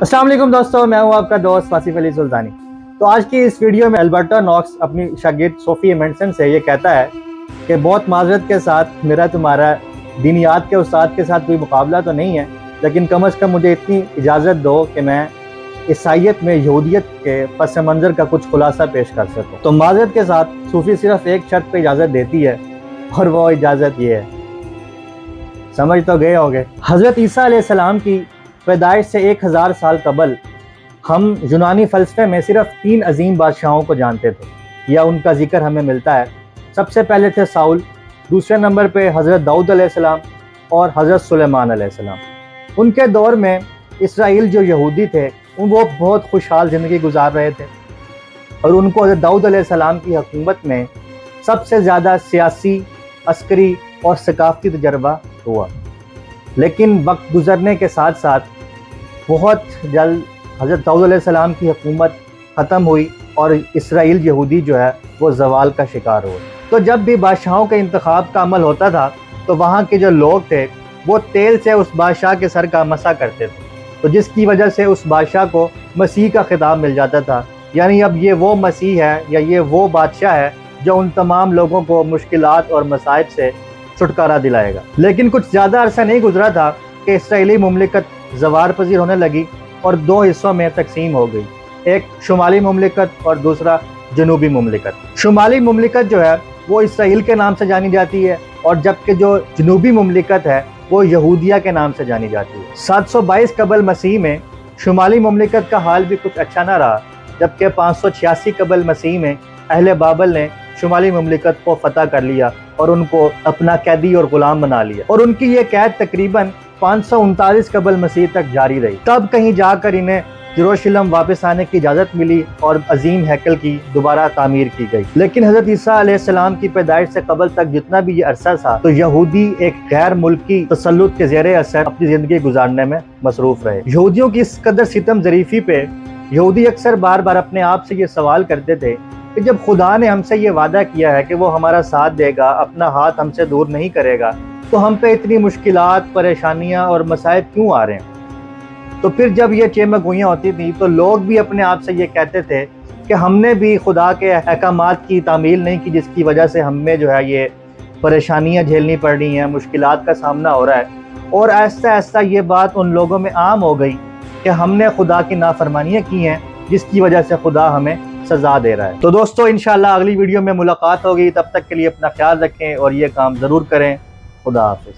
السلام علیکم دوستوں، میں ہوں آپ کا دوست آصف علی سلطانی۔ تو آج کی اس ویڈیو میں البرٹا نوکس اپنی شاگرد صوفی ایمنڈسن سے یہ کہتا ہے کہ بہت معذرت کے ساتھ میرا تمہارا دینیات کے استاد کے ساتھ کوئی مقابلہ تو نہیں ہے، لیکن کم از کم مجھے اتنی اجازت دو کہ میں عیسائیت میں یہودیت کے پس منظر کا کچھ خلاصہ پیش کر سکوں۔ تو معذرت کے ساتھ صوفی صرف ایک شرط پہ اجازت دیتی ہے، اور وہ اجازت یہ ہے، سمجھ تو گئے ہوگے، حضرت عیسیٰ علیہ السلام کی پیدائش سے 1000 سال قبل ہم یونانی فلسفے میں صرف 3 عظیم بادشاہوں کو جانتے تھے، یا ان کا ذکر ہمیں ملتا ہے۔ سب سے پہلے تھے ساؤل، دوسرے نمبر پہ حضرت داؤد علیہ السلام، اور حضرت سلیمان علیہ السلام۔ ان کے دور میں اسرائیل جو یہودی تھے وہ بہت خوشحال زندگی گزار رہے تھے، اور ان کو حضرت داؤد علیہ السلام کی حکومت میں سب سے زیادہ سیاسی، عسکری اور ثقافتی تجربہ ہوا۔ لیکن وقت گزرنے کے ساتھ ساتھ بہت جلد حضرت داؤد علیہ السلام کی حکومت ختم ہوئی، اور اسرائیل یہودی جو ہے وہ زوال کا شکار ہوئے۔ تو جب بھی بادشاہوں کے انتخاب کا عمل ہوتا تھا تو وہاں کے جو لوگ تھے وہ تیل سے اس بادشاہ کے سر کا مسح کرتے تھے، تو جس کی وجہ سے اس بادشاہ کو مسیح کا خطاب مل جاتا تھا، یعنی اب یہ وہ مسیح ہے یا یہ وہ بادشاہ ہے جو ان تمام لوگوں کو مشکلات اور مصائب سے چھٹکارا دلائے گا۔ لیکن کچھ زیادہ عرصہ نہیں گزرا تھا کہ اسرائیلی مملکت زوال پذیر ہونے لگی اور 2 حصوں میں تقسیم ہو گئی، ایک شمالی مملکت اور دوسرا جنوبی مملکت۔ شمالی مملکت جو ہے وہ اسرائیل کے نام سے جانی جاتی ہے، اور جبکہ جو جنوبی مملکت ہے وہ یہودیہ کے نام سے جانی جاتی ہے۔ 722 قبل مسیح میں شمالی مملکت کا حال بھی کچھ اچھا نہ رہا، جبکہ 586 قبل مسیح میں اہل بابل نے شمالی مملکت کو فتح کر لیا اور ان کو اپنا قیدی اور غلام بنا لیا، اور ان کی یہ قید تقریباً 539 قبل مسیح تک جاری رہی۔ تب کہیں جا کر انہیں یروشلم واپس آنے کی اجازت ملی اور عظیم ہیکل کی دوبارہ تعمیر کی گئی۔ لیکن حضرت عیسیٰ علیہ السلام کی پیدائش سے قبل تک جتنا بھی یہ عرصہ تھا تو یہودی ایک غیر ملکی تسلط کے زیر اثر اپنی زندگی گزارنے میں مصروف رہے۔ یہودیوں کی اس قدر ستم ظریفی پہ یہودی اکثر بار بار اپنے آپ سے یہ سوال کرتے تھے کہ جب خدا نے ہم سے یہ وعدہ کیا ہے کہ وہ ہمارا ساتھ دے گا، اپنا ہاتھ ہم سے دور نہیں کرے گا، تو ہم پہ اتنی مشکلات، پریشانیاں اور مصائب کیوں آ رہے ہیں؟ تو پھر جب یہ چیمگوئیاں ہوتی تھیں تو لوگ بھی اپنے آپ سے یہ کہتے تھے کہ ہم نے بھی خدا کے احکامات کی تعمیل نہیں کی، جس کی وجہ سے ہم میں جو ہے یہ پریشانیاں جھیلنی پڑ رہی ہیں، مشکلات کا سامنا ہو رہا ہے۔ اور آہستہ آہستہ یہ بات ان لوگوں میں عام ہو گئی کہ ہم نے خدا کی نافرمانیاں کی ہیں، جس کی وجہ سے خدا ہمیں سزا دے رہا ہے۔ تو دوستو انشاءاللہ اگلی ویڈیو میں ملاقات ہوگی، تب تک کے لیے اپنا خیال رکھیں اور یہ کام ضرور کریں۔ خدا حافظ۔